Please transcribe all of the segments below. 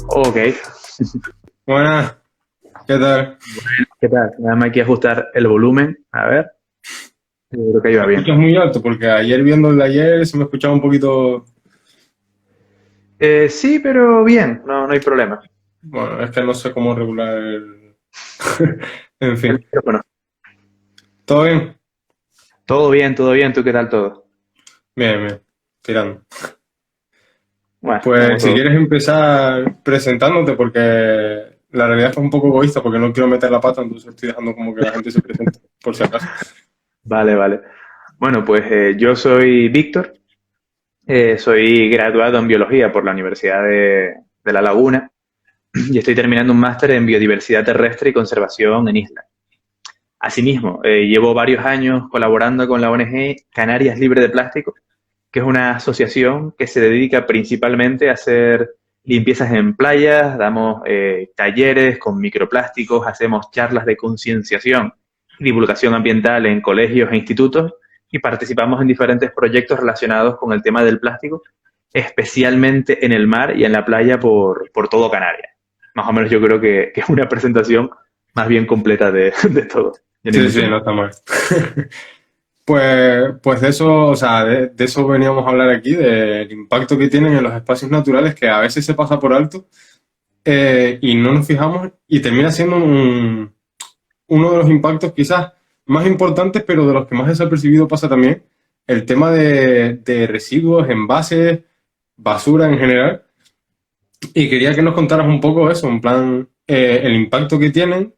Ok, Buenas, ¿qué tal? ¿qué tal? Nada más hay que ajustar el volumen. A ver, creo que iba ¿Me bien. escuchas muy alto? Porque ayer viendo el de ayer se me escuchaba un poquito. Sí, pero bien, no hay problema. Bueno, es que no sé cómo regular el. En El fin, micrófono. ¿todo bien? Todo bien, ¿tú qué tal todo? Bien, bien, tirando. Bueno, como Pues si todo. quieres empezar presentándote, porque la realidad es que es un poco egoísta, porque no quiero meter la pata, entonces estoy dejando como que la gente se presente, por si acaso. Vale, vale. Bueno, pues yo soy Víctor, soy graduado en biología por la Universidad de La Laguna y estoy terminando un máster en biodiversidad terrestre y conservación en islas. Asimismo, llevo varios años colaborando con la ONG Canarias Libre de Plástico, que es una asociación que se dedica principalmente a hacer limpiezas en playas, damos talleres con microplásticos, hacemos charlas de concienciación y divulgación ambiental en colegios e institutos y participamos en diferentes proyectos relacionados con el tema del plástico, especialmente en el mar y en la playa por todo Canarias. Más o menos yo creo que es una presentación más bien completa de todo, y ni Sí, mucho sí, no más. está mal. Pues de eso, o sea, de eso veníamos a hablar aquí, del impacto que tienen en los espacios naturales, que a veces se pasa por alto y no nos fijamos y termina siendo uno de los impactos quizás más importantes, pero de los que más desapercibido pasa también, el tema de residuos, envases, basura en general. Y quería que nos contaras un poco eso, en plan, el impacto que tienen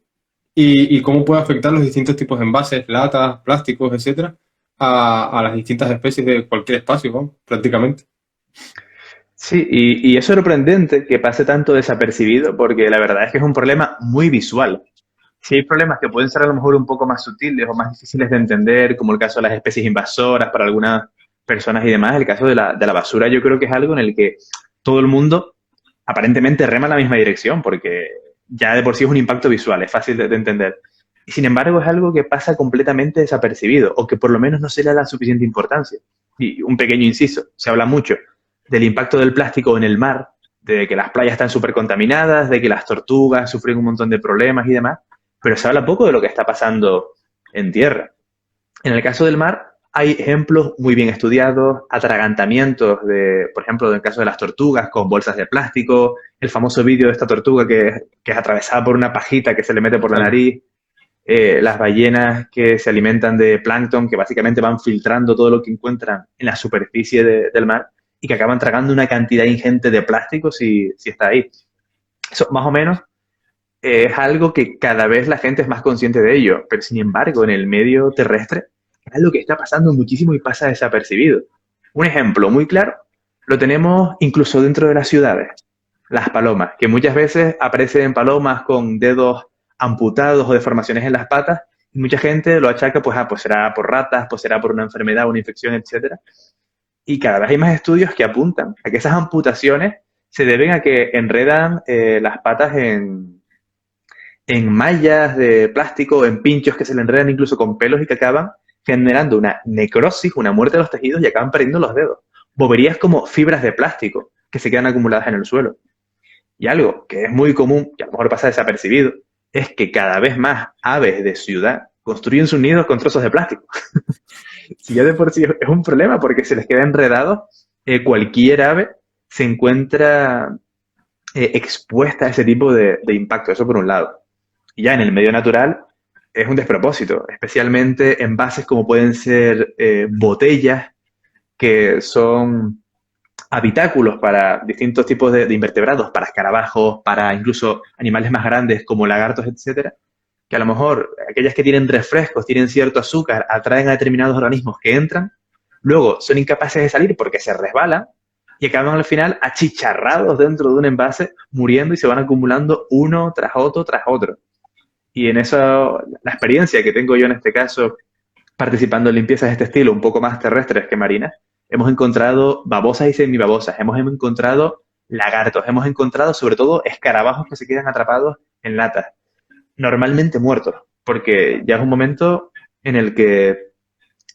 y cómo puede afectar los distintos tipos de envases, latas, plásticos, etcétera, a las distintas especies de cualquier espacio, ¿no? Prácticamente. Sí, y es sorprendente que pase tanto desapercibido porque la verdad es que es un problema muy visual. Sí hay problemas que pueden ser a lo mejor un poco más sutiles o más difíciles de entender, como el caso de las especies invasoras para algunas personas y demás, el caso de la basura yo creo que es algo en el que todo el mundo aparentemente rema en la misma dirección porque ya de por sí es un impacto visual, es fácil de entender. Y sin embargo es algo que pasa completamente desapercibido o que por lo menos no se le da la suficiente importancia. Y un pequeño inciso, se habla mucho del impacto del plástico en el mar, de que las playas están súper contaminadas, de que las tortugas sufren un montón de problemas y demás, pero se habla poco de lo que está pasando en tierra. En el caso del mar hay ejemplos muy bien estudiados, atragantamientos de, por ejemplo, en el caso de las tortugas con bolsas de plástico, el famoso vídeo de esta tortuga que es atravesada por una pajita que se le mete por la Claro. nariz, las ballenas que se alimentan de plancton, que básicamente van filtrando todo lo que encuentran en la superficie del mar y que acaban tragando una cantidad ingente de plástico si está ahí. Eso más o menos es algo que cada vez la gente es más consciente de ello, pero sin embargo en el medio terrestre es algo que está pasando muchísimo y pasa desapercibido. Un ejemplo muy claro lo tenemos incluso dentro de las ciudades. Las palomas, que muchas veces aparecen palomas con dedos amputados o deformaciones en las patas, y mucha gente lo achaca, pues será por ratas, pues será por una enfermedad, una infección, etcétera. Y cada vez hay más estudios que apuntan a que esas amputaciones se deben a que enredan las patas en mallas de plástico, en pinchos que se le enredan incluso con pelos y que acaban generando una necrosis, una muerte de los tejidos y acaban perdiendo los dedos. Boberías como fibras de plástico que se quedan acumuladas en el suelo. Y algo que es muy común, y a lo mejor pasa desapercibido, es que cada vez más aves de ciudad construyen sus nidos con trozos de plástico. Si ya de por sí es un problema porque se les queda enredado, cualquier ave se encuentra expuesta a ese tipo de impacto. Eso por un lado. Y ya en el medio natural es un despropósito, especialmente envases como pueden ser botellas que son habitáculos para distintos tipos de invertebrados, para escarabajos, para incluso animales más grandes como lagartos, etcétera, que a lo mejor aquellas que tienen refrescos, tienen cierto azúcar, atraen a determinados organismos que entran, luego son incapaces de salir porque se resbalan y acaban al final achicharrados dentro de un envase, muriendo y se van acumulando uno tras otro tras otro. Y en eso, la experiencia que tengo yo en este caso, participando en limpiezas de este estilo, un poco más terrestres que marinas, hemos encontrado babosas y semibabosas, hemos encontrado lagartos, hemos encontrado sobre todo escarabajos que se quedan atrapados en latas, normalmente muertos, porque ya es un momento en el que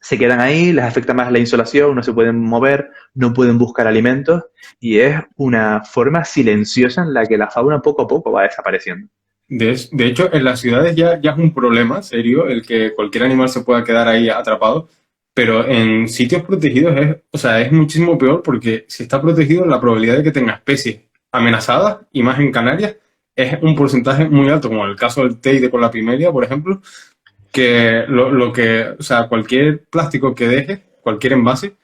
se quedan ahí, les afecta más la insolación, no se pueden mover, no pueden buscar alimentos y es una forma silenciosa en la que la fauna poco a poco va desapareciendo. De hecho, en las ciudades ya es un problema serio el que cualquier animal se pueda quedar ahí atrapado, pero en sitios protegidos o sea, es muchísimo peor porque si está protegido, la probabilidad de que tenga especies amenazadas, y más en Canarias, es un porcentaje muy alto, como en el caso del teide con la pimelia, por ejemplo, que o sea, cualquier plástico que deje, cualquier envase,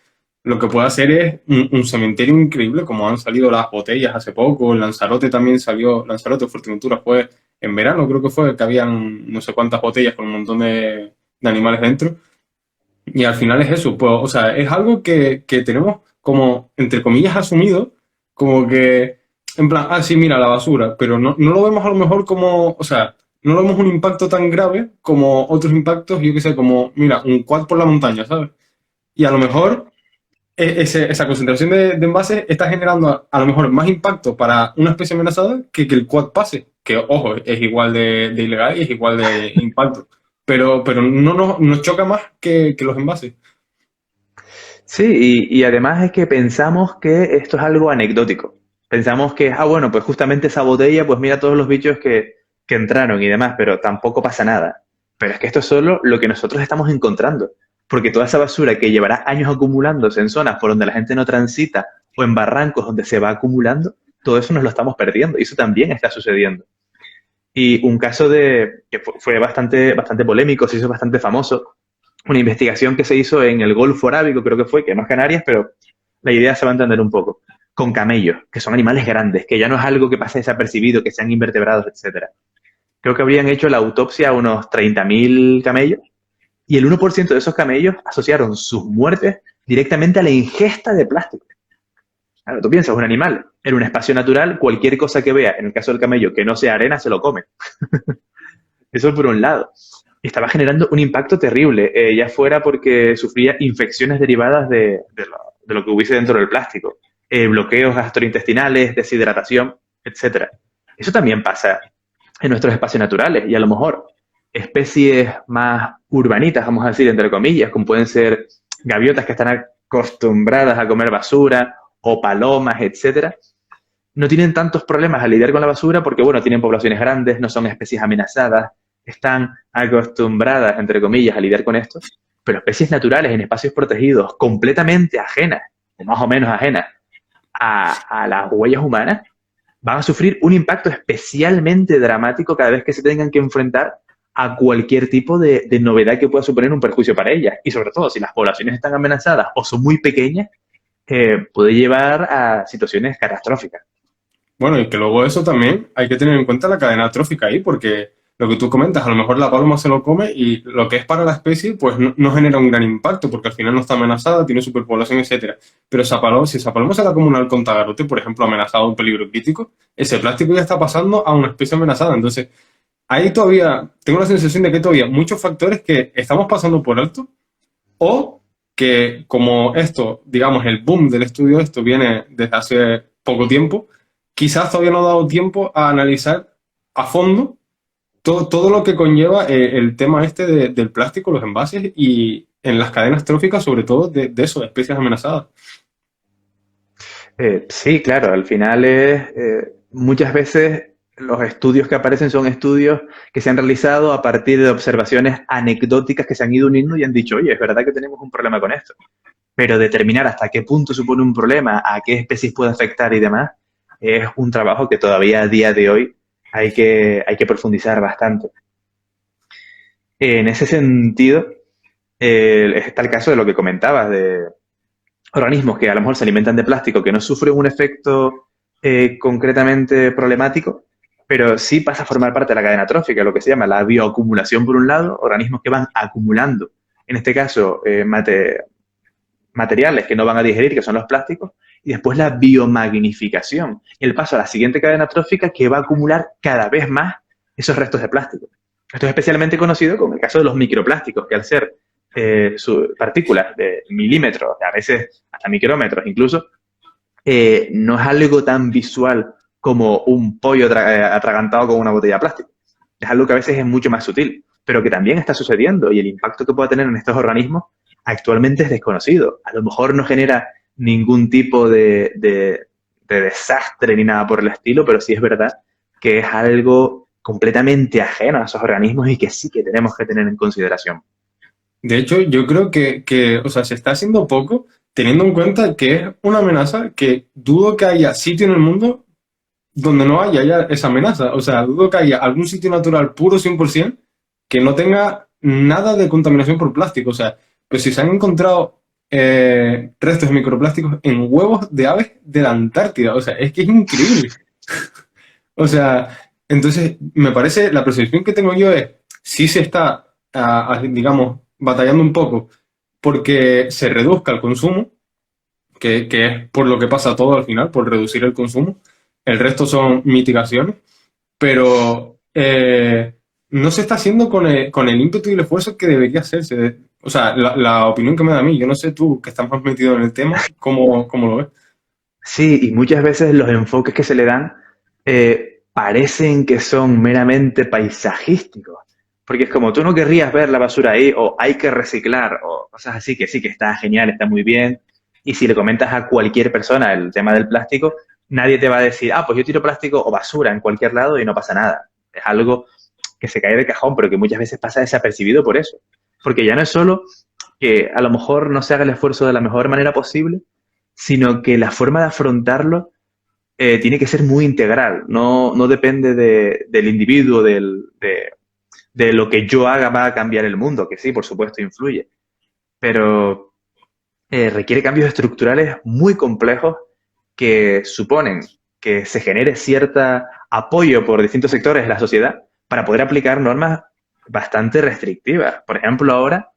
lo que puede hacer es un cementerio increíble, como han salido las botellas hace poco, Lanzarote también salió, Lanzarote o Fuerteventura fue en verano, creo que fue, que habían no sé cuántas botellas con un montón de animales dentro, y al final es eso, pues, o sea, es algo que tenemos como, entre comillas, asumido, como que, en plan, sí, mira, la basura, pero no lo vemos a lo mejor como, o sea, no lo vemos un impacto tan grave como otros impactos, yo qué sé, como, mira, un quad por la montaña, ¿sabes? Y a lo mejor esa concentración de envases está generando a lo mejor más impacto para una especie amenazada que el quad pase, que ojo, es igual de ilegal y es igual de impacto, pero no nos choca más que los envases. Sí, y además es que pensamos que esto es algo anecdótico. Pensamos que, bueno, pues justamente esa botella, pues mira todos los bichos que entraron y demás, pero tampoco pasa nada. Pero es que esto es solo lo que nosotros estamos encontrando. Porque toda esa basura que llevará años acumulándose en zonas por donde la gente no transita o en barrancos donde se va acumulando, todo eso nos lo estamos perdiendo y eso también está sucediendo. Y un caso que fue bastante polémico, se hizo bastante famoso, una investigación que se hizo en el Golfo Arábigo, creo que fue, que no es Canarias, pero la idea se va a entender un poco, con camellos, que son animales grandes, que ya no es algo que pase desapercibido, que sean invertebrados, etcétera. Creo que habrían hecho la autopsia a unos 30.000 camellos y el 1% de esos camellos asociaron sus muertes directamente a la ingesta de plástico. Claro, tú piensas, un animal en un espacio natural, cualquier cosa que vea, en el caso del camello, que no sea arena, se lo come. Eso por un lado. Estaba generando un impacto terrible, ya fuera porque sufría infecciones derivadas de lo que hubiese dentro del plástico, bloqueos gastrointestinales, deshidratación, etcétera. Eso también pasa en nuestros espacios naturales y a lo mejor especies más urbanitas, vamos a decir, entre comillas, como pueden ser gaviotas que están acostumbradas a comer basura o palomas, etcétera, no tienen tantos problemas al lidiar con la basura porque, bueno, tienen poblaciones grandes, no son especies amenazadas, están acostumbradas, entre comillas, a lidiar con esto, pero especies naturales en espacios protegidos, completamente ajenas, o más o menos ajenas, a las huellas humanas, van a sufrir un impacto especialmente dramático cada vez que se tengan que enfrentar a cualquier tipo de novedad que pueda suponer un perjuicio para ellas. Y sobre todo, si las poblaciones están amenazadas o son muy pequeñas, puede llevar a situaciones catastróficas. Bueno, y que luego eso también hay que tener en cuenta la cadena trófica ahí, porque lo que tú comentas, a lo mejor la paloma se lo come y lo que es para la especie, pues no genera un gran impacto, porque al final no está amenazada, tiene superpoblación, etcétera. Pero si esa paloma se la come un halcón tagarote, por ejemplo, amenazado a un peligro crítico, ese plástico ya está pasando a una especie amenazada. Entonces, ahí todavía tengo la sensación de que todavía muchos factores que estamos pasando por alto, o que como esto, digamos, el boom del estudio de esto viene desde hace poco tiempo, quizás todavía no ha dado tiempo a analizar a fondo todo lo que conlleva el tema este del plástico, los envases y en las cadenas tróficas, sobre todo de eso, de especies amenazadas. Sí, claro, al final muchas veces los estudios que aparecen son estudios que se han realizado a partir de observaciones anecdóticas que se han ido uniendo y han dicho, oye, es verdad que tenemos un problema con esto. Pero determinar hasta qué punto supone un problema, a qué especies puede afectar y demás, es un trabajo que todavía a día de hoy hay que profundizar bastante. En ese sentido, está el caso de lo que comentabas, de organismos que a lo mejor se alimentan de plástico que no sufren un efecto concretamente problemático, pero sí pasa a formar parte de la cadena trófica, lo que se llama la bioacumulación por un lado, organismos que van acumulando, en este caso, materiales que no van a digerir, que son los plásticos, y después la biomagnificación, el paso a la siguiente cadena trófica que va a acumular cada vez más esos restos de plástico. Esto es especialmente conocido como el caso de los microplásticos, que al ser partículas de milímetros, a veces hasta micrómetros incluso, no es algo tan visual como un pollo atragantado con una botella de plástico. Es algo que a veces es mucho más sutil, pero que también está sucediendo y el impacto que puede tener en estos organismos actualmente es desconocido. A lo mejor no genera ningún tipo de desastre ni nada por el estilo, pero sí es verdad que es algo completamente ajeno a esos organismos y que sí que tenemos que tener en consideración. De hecho, yo creo o sea, se está haciendo poco teniendo en cuenta que es una amenaza que dudo que haya sitio en el mundo donde no haya ya esa amenaza. O sea, dudo que haya algún sitio natural puro 100% que no tenga nada de contaminación por plástico. O sea, pues si se han encontrado restos de microplásticos en huevos de aves de la Antártida. O sea, es que es increíble. O sea, entonces me parece, la percepción que tengo yo es, si se está, digamos, batallando un poco porque se reduzca el consumo, que es por lo que pasa todo al final, por reducir el consumo. El resto son mitigaciones, pero no se está haciendo con el ímpetu y el esfuerzo que debería hacerse. O sea, la opinión que me da a mí, yo no sé tú, que estás más metido en el tema, cómo lo ves. Sí, y muchas veces los enfoques que se le dan parecen que son meramente paisajísticos. Porque es como, tú no querrías ver la basura ahí, o hay que reciclar, o cosas así, que sí, que está genial, está muy bien. Y si le comentas a cualquier persona el tema del plástico, nadie te va a decir, ah, pues yo tiro plástico o basura en cualquier lado y no pasa nada. Es algo que se cae de cajón, pero que muchas veces pasa desapercibido por eso. Porque ya no es solo que a lo mejor no se haga el esfuerzo de la mejor manera posible, sino que la forma de afrontarlo tiene que ser muy integral, no depende del individuo, de lo que yo haga va a cambiar el mundo, que sí, por supuesto, influye, pero requiere cambios estructurales muy complejos que suponen que se genere cierto apoyo por distintos sectores de la sociedad para poder aplicar normas bastante restrictivas. Por ejemplo, ahora,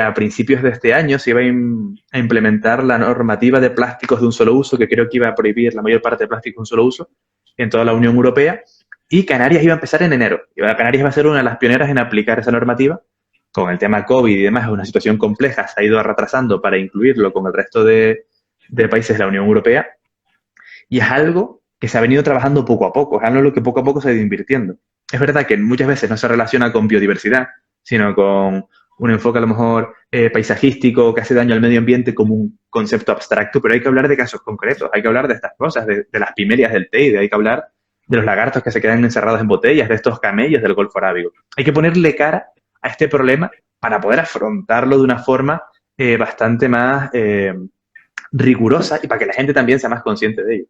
a principios de este año, se iba a implementar la normativa de plásticos de un solo uso, que creo que iba a prohibir la mayor parte de plásticos de un solo uso en toda la Unión Europea, y Canarias iba a empezar en enero. Canarias va a ser una de las pioneras en aplicar esa normativa. Con el tema COVID y demás, es una situación compleja, se ha ido retrasando para incluirlo con el resto de países de la Unión Europea, y es algo que se ha venido trabajando poco a poco, es algo en lo que poco a poco se ha ido invirtiendo. Es verdad que muchas veces no se relaciona con biodiversidad, sino con un enfoque a lo mejor paisajístico que hace daño al medio ambiente como un concepto abstracto, pero hay que hablar de casos concretos, hay que hablar de estas cosas, de las pimelias del Teide, hay que hablar de los lagartos que se quedan encerrados en botellas, de estos camellos del Golfo Arábigo. Hay que ponerle cara a este problema para poder afrontarlo de una forma bastante más rigurosa y para que la gente también sea más consciente de ello.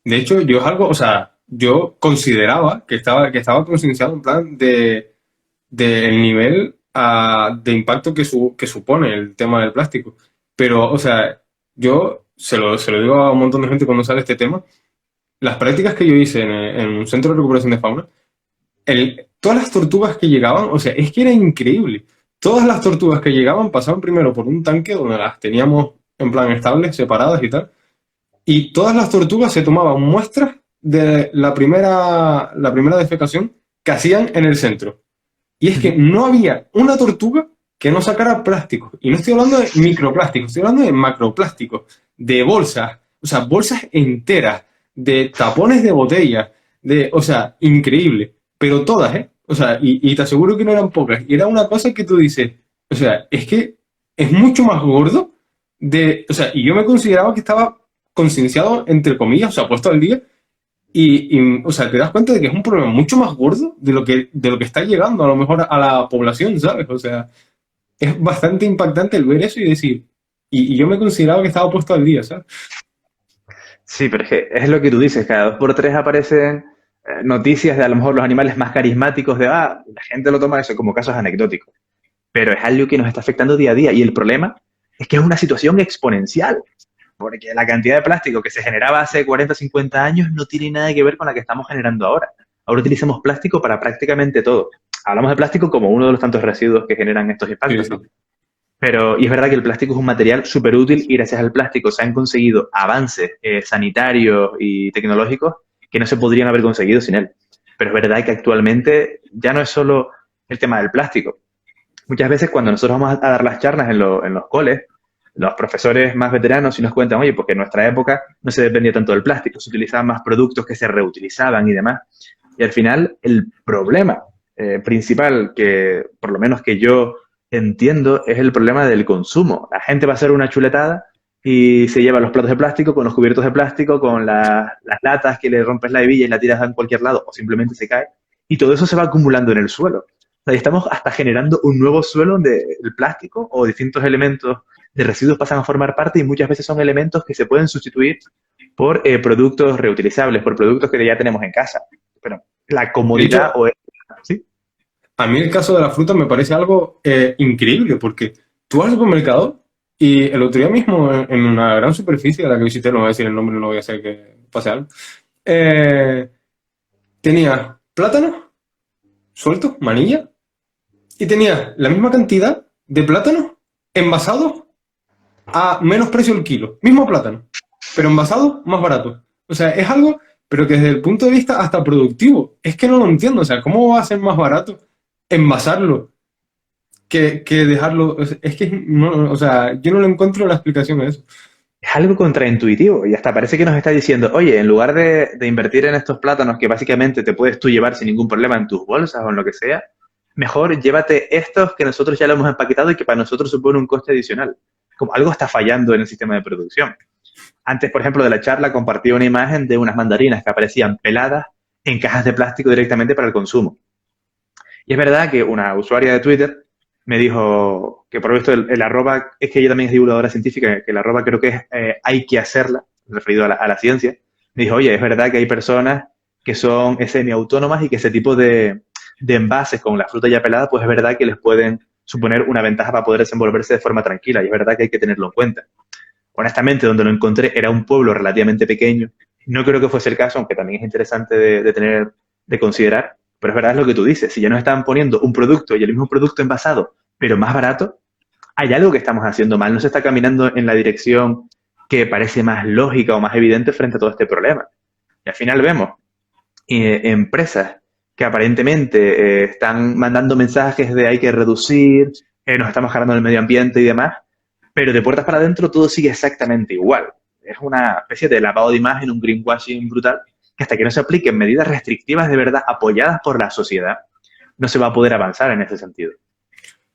De hecho, yo es algo, o sea, yo consideraba que estaba concienciado en plan del nivel de impacto que supone el tema del plástico. Pero, o sea, yo se lo digo a un montón de gente cuando sale este tema, las prácticas que yo hice en un centro de recuperación de fauna, todas las tortugas que llegaban, o sea, es que era increíble. Todas las tortugas que llegaban pasaban primero por un tanque donde las teníamos en plan estables, separadas y tal, y todas las tortugas se tomaban muestras de la primera defecación que hacían en el centro. Y es que no había una tortuga que no sacara plásticos. Y no estoy hablando de microplásticos, estoy hablando de macroplásticos, de bolsas, o sea, bolsas enteras, de tapones de botella, o sea, increíble. Pero todas, ¿eh? O sea, y te aseguro que no eran pocas. Y era una cosa que tú dices, o sea, es que es mucho más gordo o sea, y yo me consideraba que estaba concienciado, entre comillas, o sea, puesto al día, o sea, te das cuenta de que es un problema mucho más gordo de lo que está llegando a lo mejor a la población, ¿sabes? O sea, es bastante impactante el ver eso y decir, y yo me consideraba que estaba puesto al día, ¿sabes? Sí, pero es que es lo que tú dices, cada dos por tres aparecen noticias de a lo mejor los animales más carismáticos la gente lo toma eso como casos anecdóticos, pero es algo que nos está afectando día a día y el problema es que es una situación exponencial, porque la cantidad de plástico que se generaba hace 40 50 años no tiene nada que ver con la que estamos generando ahora. Ahora utilizamos plástico para prácticamente todo. Hablamos de plástico como uno de los tantos residuos que generan estos Sí, impactos, sí. ¿no? Pero, y es verdad que el plástico es un material súper útil y gracias al plástico se han conseguido avances sanitarios y tecnológicos que no se podrían haber conseguido sin él. Pero es verdad que actualmente ya no es solo el tema del plástico. Muchas veces cuando nosotros vamos a dar las charlas en los coles, los profesores más veteranos sí nos cuentan, oye, porque en nuestra época no se dependía tanto del plástico, se utilizaban más productos que se reutilizaban y demás. Y al final el problema principal que, por lo menos que yo entiendo es el problema del consumo. La gente va a hacer una chuletada y se lleva los platos de plástico con los cubiertos de plástico, con las latas que le rompes la hebilla y la tiras en cualquier lado o simplemente se cae. Y todo eso se va acumulando en el suelo. O sea, y estamos hasta generando un nuevo suelo donde el plástico o distintos elementos de residuos pasan a formar parte y muchas veces son elementos que se pueden sustituir por productos reutilizables, por productos que ya tenemos en casa. Pero la De comodidad hecho, o... ¿Sí? a mí el caso de la fruta me parece algo increíble, porque tú vas al supermercado y el otro día mismo en una gran superficie a la que visité, no voy a decir el nombre, no voy a hacer que pase algo, eh, tenía plátano suelto, manilla, y tenía la misma cantidad de plátano envasado a menos precio el kilo. Mismo plátano, pero envasado más barato. O sea, es algo, pero que desde el punto de vista hasta productivo, es que no lo entiendo. O sea, ¿cómo va a ser más barato envasarlo que dejarlo? Es que, no, o sea, yo no le encuentro la explicación a eso. Es algo contraintuitivo y hasta parece que nos está diciendo, oye, en lugar de invertir en estos plátanos que básicamente te puedes tú llevar sin ningún problema en tus bolsas o en lo que sea, mejor llévate estos que nosotros ya lo hemos empaquetado y que para nosotros supone un coste adicional. Como algo está fallando en el sistema de producción. Antes, por ejemplo, de la charla compartí una imagen de unas mandarinas que aparecían peladas en cajas de plástico directamente para el consumo. Y es verdad que una usuaria de Twitter me dijo que por esto el arroba, es que ella también es divulgadora científica, que el arroba creo que es hay que hacerla, referido a la ciencia. Me dijo, oye, es verdad que hay personas que son semiautónomas y que ese tipo de envases con la fruta ya pelada, pues es verdad que les pueden suponer una ventaja para poder desenvolverse de forma tranquila y es verdad que hay que tenerlo en cuenta. Honestamente, donde lo encontré era un pueblo relativamente pequeño. No creo que fuese el caso, aunque también es interesante de tener, de considerar. Pero es verdad lo que tú dices. Si ya nos están poniendo un producto y el mismo producto envasado, pero más barato, hay algo que estamos haciendo mal. No se está caminando en la dirección que parece más lógica o más evidente frente a todo este problema. Y al final vemos empresas que aparentemente están mandando mensajes de hay que reducir, nos estamos cargando el medio ambiente y demás, pero de puertas para adentro todo sigue exactamente igual. Es una especie de lavado de imagen, un greenwashing brutal, que hasta que no se apliquen medidas restrictivas de verdad apoyadas por la sociedad, no se va a poder avanzar en ese sentido.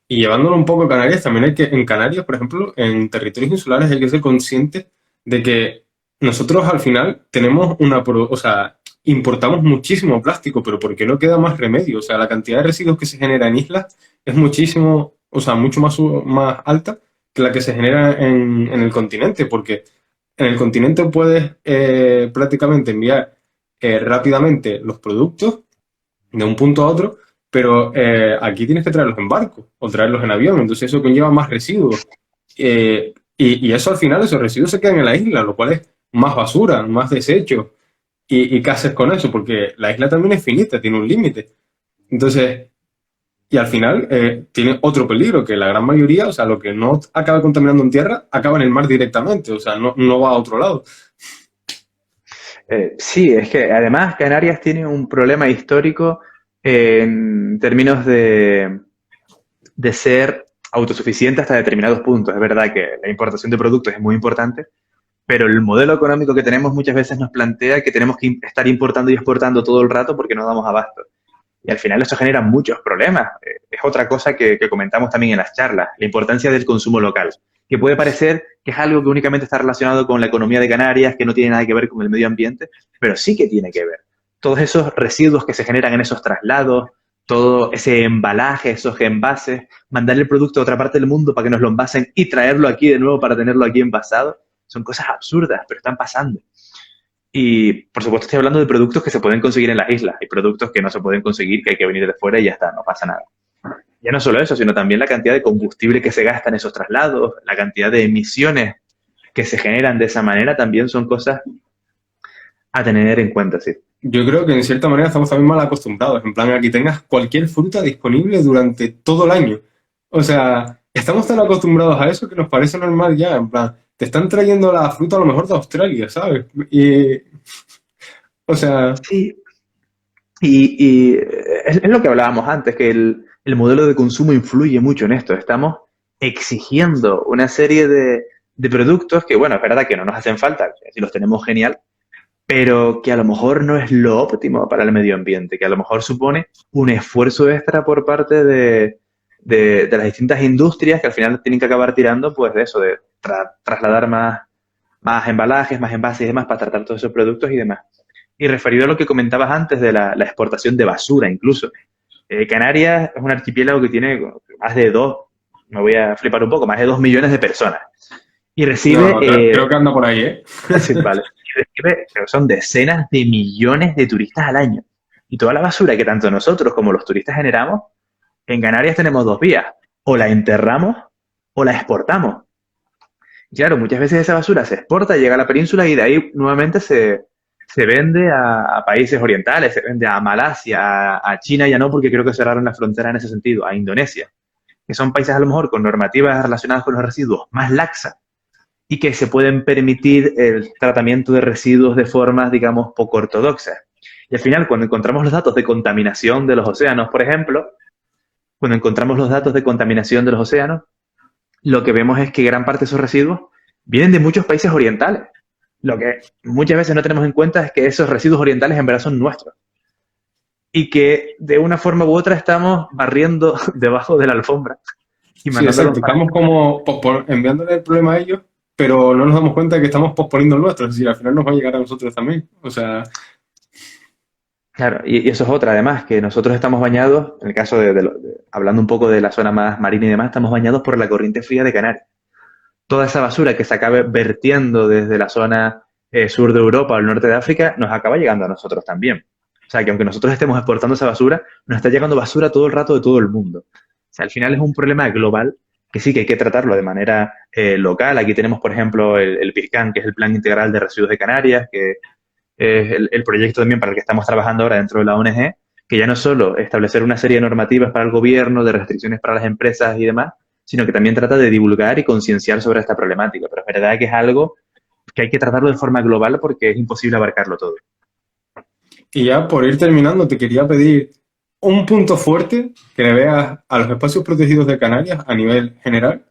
Y llevándolo un poco a Canarias, también hay que, en Canarias, por ejemplo, en territorios insulares hay que ser consciente de que nosotros al final tenemos o sea, importamos muchísimo plástico, pero ¿por qué no queda más remedio? O sea, la cantidad de residuos que se genera en islas es muchísimo, o sea, mucho más alta que la que se genera en el continente, porque en el continente puedes prácticamente enviar rápidamente los productos de un punto a otro, pero aquí tienes que traerlos en barco o traerlos en avión, entonces eso conlleva más residuos. Y eso al final, esos residuos se quedan en la isla, lo cual es más basura, más desechos. ¿Y qué haces con eso? Porque la isla también es finita, tiene un límite. Entonces, y al final tiene otro peligro, que la gran mayoría, o sea, lo que no acaba contaminando en tierra, acaba en el mar directamente, o sea, no va a otro lado. Sí, es que además Canarias tiene un problema histórico en términos de ser autosuficiente hasta determinados puntos. Es verdad que la importación de productos es muy importante, pero el modelo económico que tenemos muchas veces nos plantea que tenemos que estar importando y exportando todo el rato porque no damos abasto. Y al final eso genera muchos problemas. Es otra cosa que comentamos también en las charlas, la importancia del consumo local, que puede parecer que es algo que únicamente está relacionado con la economía de Canarias, que no tiene nada que ver con el medio ambiente, pero sí que tiene que ver. Todos esos residuos que se generan en esos traslados, todo ese embalaje, esos envases, mandar el producto a otra parte del mundo para que nos lo envasen y traerlo aquí de nuevo para tenerlo aquí envasado, son cosas absurdas, pero están pasando. Y, por supuesto, estoy hablando de productos que se pueden conseguir en las islas. Hay productos que no se pueden conseguir, que hay que venir de fuera y ya está, no pasa nada. Ya no solo eso, sino también la cantidad de combustible que se gasta en esos traslados, la cantidad de emisiones que se generan de esa manera, también son cosas a tener en cuenta, sí. Yo creo que en cierta manera estamos también mal acostumbrados. En plan, aquí tengas cualquier fruta disponible durante todo el año. O sea, estamos tan acostumbrados a eso que nos parece normal ya. En plan, te están trayendo la fruta a lo mejor de Australia, ¿sabes? Y, o sea, Sí, y es lo que hablábamos antes, que el modelo de consumo influye mucho en esto. Estamos exigiendo una serie de productos que, bueno, es verdad que no nos hacen falta, si los tenemos genial, pero que a lo mejor no es lo óptimo para el medio ambiente, que a lo mejor supone un esfuerzo extra por parte de las distintas industrias que al final tienen que acabar tirando, pues, de eso, de trasladar más embalajes, más envases y demás para tratar todos esos productos y demás. Y referido a lo que comentabas antes de la exportación de basura, incluso. Canarias es un archipiélago que tiene más de me voy a flipar un poco, más de 2 millones de personas. Y recibe... No, creo que anda por ahí, ¿eh? Sí, vale. Y recibe, creo que son decenas de millones de turistas al año. Y toda la basura que tanto nosotros como los turistas generamos, en Canarias tenemos dos vías. O la enterramos o la exportamos. Y claro, muchas veces esa basura se exporta, llega a la península y de ahí nuevamente se vende a países orientales, se vende a Malasia, a China ya no, porque creo que cerraron la frontera en ese sentido, a Indonesia, que son países a lo mejor con normativas relacionadas con los residuos más laxas y que se pueden permitir el tratamiento de residuos de formas, digamos, poco ortodoxas. Y al final, cuando encontramos los datos de contaminación de los océanos, por ejemplo, cuando encontramos los datos de contaminación de los océanos, lo que vemos es que gran parte de esos residuos vienen de muchos países orientales. Lo que muchas veces no tenemos en cuenta es que esos residuos orientales en verdad son nuestros. Y que de una forma u otra estamos barriendo debajo de la alfombra. Y sí, exacto. Estamos como enviándole el problema a ellos, pero no nos damos cuenta de que estamos posponiendo el nuestro. Es decir, al final nos va a llegar a nosotros también. O sea... Claro, y eso es otra, además, que nosotros estamos bañados, en el caso hablando un poco de la zona más marina y demás, estamos bañados por la corriente fría de Canarias. Toda esa basura que se acabe vertiendo desde la zona sur de Europa o el norte de África, nos acaba llegando a nosotros también. O sea, que aunque nosotros estemos exportando esa basura, nos está llegando basura todo el rato de todo el mundo. O sea, al final es un problema global que sí que hay que tratarlo de manera local. Aquí tenemos, por ejemplo, el PIRCAN, que es el Plan Integral de Residuos de Canarias, que es el proyecto también para el que estamos trabajando ahora dentro de la ONG, que ya no solo establecer una serie de normativas para el gobierno, de restricciones para las empresas y demás, sino que también trata de divulgar y concienciar sobre esta problemática. Pero es verdad que es algo que hay que tratarlo de forma global porque es imposible abarcarlo todo. Y ya por ir terminando, te quería pedir un punto fuerte que le veas a los espacios protegidos de Canarias a nivel general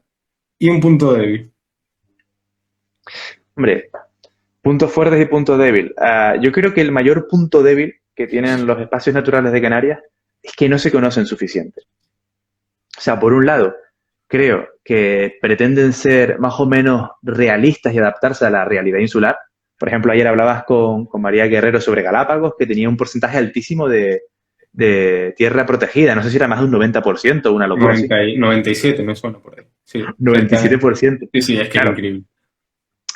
y un punto débil. Hombre, puntos fuertes y puntos débiles. Yo creo que el mayor punto débil que tienen los espacios naturales de Canarias es que no se conocen suficiente. O sea, por un lado, creo que pretenden ser más o menos realistas y adaptarse a la realidad insular. Por ejemplo, ayer hablabas con María Guerrero sobre Galápagos, que tenía un porcentaje altísimo de tierra protegida. No sé si era más de un 90%, una locura. 97, me suena por ahí. Sí, 97%. Sí, es que claro, es increíble.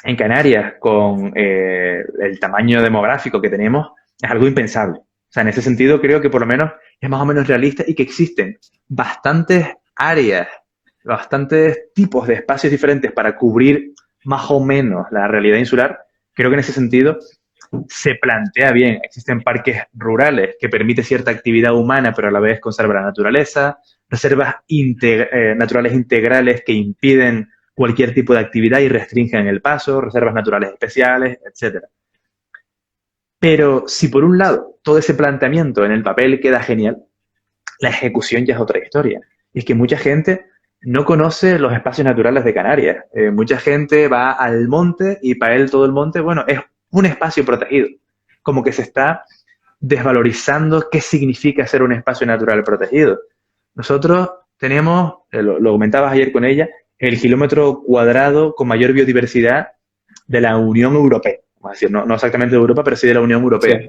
En Canarias, con el tamaño demográfico que tenemos, es algo impensable. O sea, en ese sentido creo que por lo menos es más o menos realista y que existen bastantes áreas, bastantes tipos de espacios diferentes para cubrir más o menos la realidad insular. Creo que en ese sentido se plantea bien. Existen parques rurales que permiten cierta actividad humana, pero a la vez conserva la naturaleza, reservas naturales integrales que impiden cualquier tipo de actividad y restringen el paso, reservas naturales especiales, etc. Pero si por un lado todo ese planteamiento en el papel queda genial, la ejecución ya es otra historia. Y es que mucha gente no conoce los espacios naturales de Canarias. Mucha gente va al monte y para él todo el monte, bueno, es un espacio protegido. Como que se está desvalorizando qué significa ser un espacio natural protegido. Nosotros tenemos, lo comentabas ayer con ella, el kilómetro cuadrado con mayor biodiversidad de la Unión Europea. Vamos a decir, no exactamente de Europa, pero sí de la Unión Europea.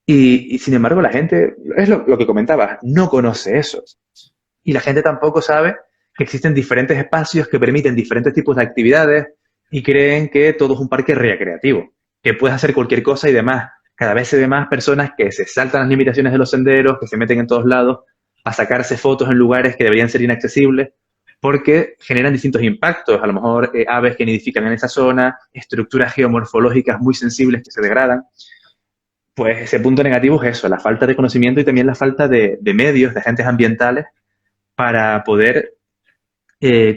Sí, y sin embargo la gente, es lo que comentabas, no conoce eso. Y la gente tampoco sabe que existen diferentes espacios que permiten diferentes tipos de actividades y creen que todo es un parque recreativo, que puedes hacer cualquier cosa y demás. Cada vez se ve más personas que se saltan las limitaciones de los senderos, que se meten en todos lados a sacarse fotos en lugares que deberían ser inaccesibles, porque generan distintos impactos. A lo mejor aves que nidifican en esa zona, estructuras geomorfológicas muy sensibles que se degradan. Pues ese punto negativo es eso, la falta de conocimiento y también la falta de medios, de agentes ambientales para poder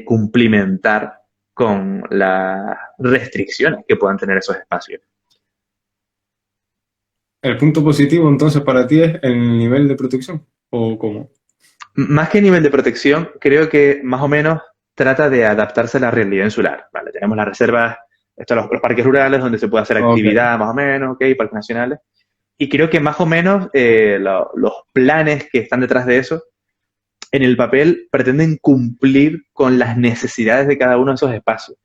cumplimentar con las restricciones que puedan tener esos espacios. ¿El punto positivo entonces para ti es el nivel de protección? ¿O cómo? Más que nivel de protección, creo que más o menos trata de adaptarse a la realidad insular. Vale, tenemos las reservas, los parques rurales donde se puede hacer actividad más o menos, parques nacionales. Y creo que más o menos los planes que están detrás de eso en el papel pretenden cumplir con las necesidades de cada uno de esos espacios.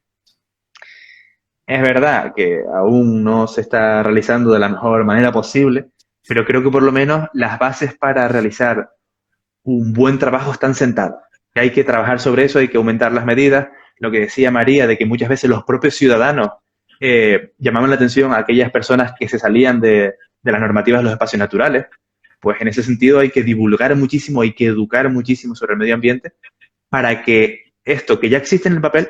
Es verdad que aún no se está realizando de la mejor manera posible, pero creo que por lo menos las bases para realizar un buen trabajo están sentadas. Que hay que trabajar sobre eso, hay que aumentar las medidas. Lo que decía María, de que muchas veces los propios ciudadanos llamaban la atención a aquellas personas que se salían de las normativas de los espacios naturales, pues en ese sentido hay que divulgar muchísimo, hay que educar muchísimo sobre el medio ambiente para que esto que ya existe en el papel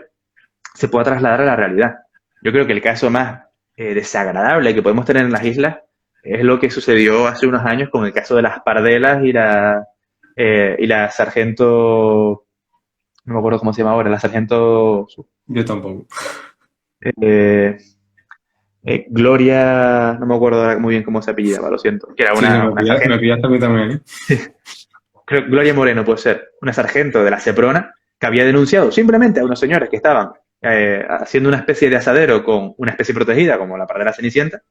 se pueda trasladar a la realidad. Yo creo que el caso más desagradable que podemos tener en las islas es lo que sucedió hace unos años con el caso de las pardelas y la sargento, no me acuerdo cómo se llama ahora, la sargento Yo tampoco. eh, Gloria, no me acuerdo ahora muy bien cómo se apellidaba, lo siento, que era Sí, sí, una me sargento, pillaste a mí también, ¿eh? creo, Gloria Moreno puede ser, una sargento de la Seprona que había denunciado simplemente a unos señores que estaban haciendo una especie de asadero con una especie protegida como la pardela cenicienta,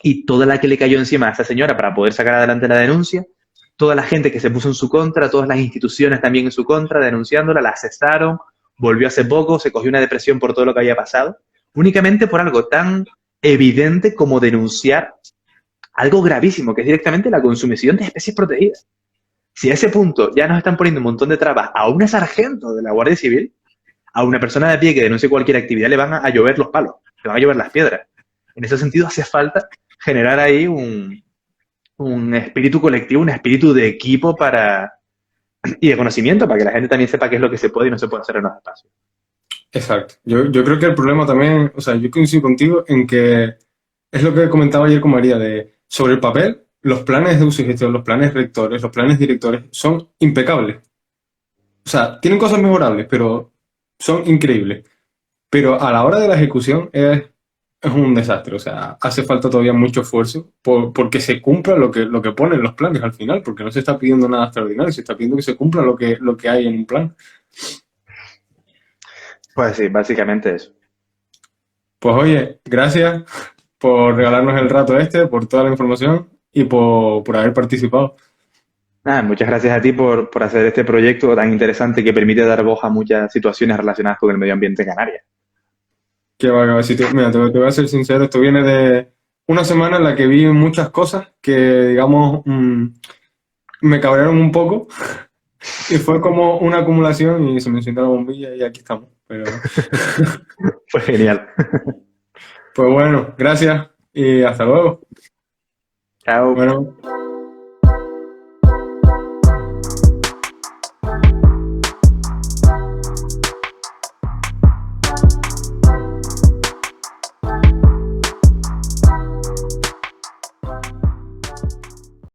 y toda la que le cayó encima a esa señora para poder sacar adelante la denuncia, toda la gente que se puso en su contra, todas las instituciones también en su contra, denunciándola, la cesaron, volvió hace poco, se cogió una depresión por todo lo que había pasado, únicamente por algo tan evidente como denunciar algo gravísimo, que es directamente la consumición de especies protegidas. Si a ese punto ya nos están poniendo un montón de trabas a una sargento de la Guardia Civil, a una persona de pie que denuncie cualquier actividad le van a llover los palos, le van a llover las piedras. En ese sentido hace falta generar ahí un espíritu colectivo, un espíritu de equipo y de conocimiento para que la gente también sepa qué es lo que se puede y no se puede hacer en los espacios. Exacto. Yo creo que el problema también, o sea, yo coincido contigo en que es lo que comentaba ayer con María, de sobre el papel, los planes de uso y gestión, los planes rectores, los planes directores son impecables. O sea, tienen cosas mejorables, pero son increíbles. Pero a la hora de la ejecución es un desastre. O sea, hace falta todavía mucho esfuerzo porque se cumpla lo que ponen los planes al final, porque no se está pidiendo nada extraordinario, se está pidiendo que se cumpla lo que hay en un plan. Pues sí, básicamente eso. Pues oye, gracias por regalarnos el rato este, por toda la información y por haber participado. Nada, muchas gracias a ti por hacer este proyecto tan interesante que permite dar voz a muchas situaciones relacionadas con el medio ambiente en Canarias. Que va, si mira, te voy a ser sincero, esto viene de una semana en la que vi muchas cosas que, digamos, me cabrearon un poco y fue como una acumulación y se me encendió la bombilla y aquí estamos. Pero, Fue genial. pues bueno, gracias y hasta luego. Chao. Bueno.